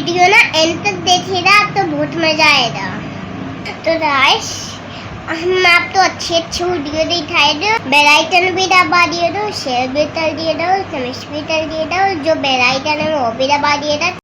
Video ना and तक देखिएगा, आपको बहुत मजा आएगा। तो गाइस हम आपको अच्छी वीडियो दिखाए दो, बेल आइकन भी दबा दिए दो, शेयर भी कर दिए दो, कमेंट भी कर दिए दो, जो बेल आइकन है वो भी दबा दिए दो।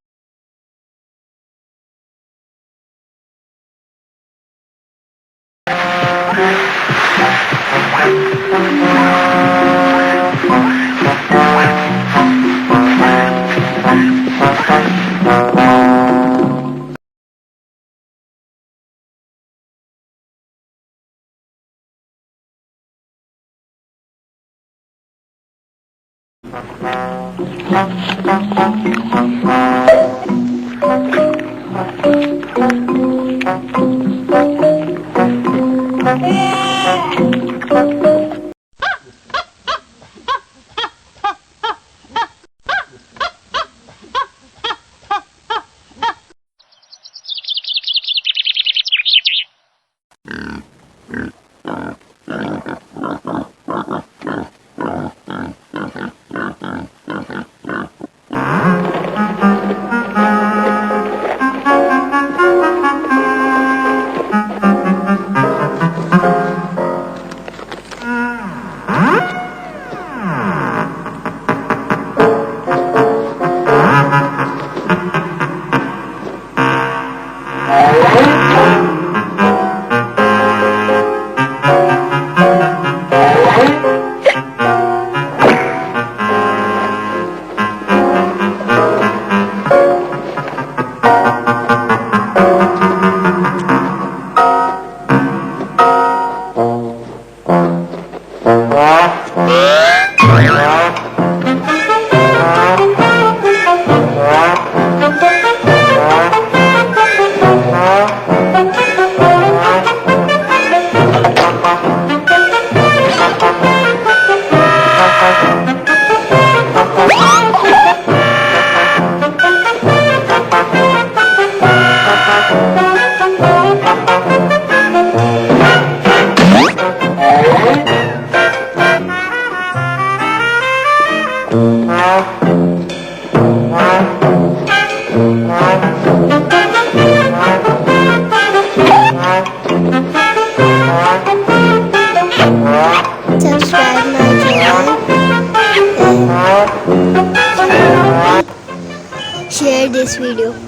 Subscribe my channel and share this video.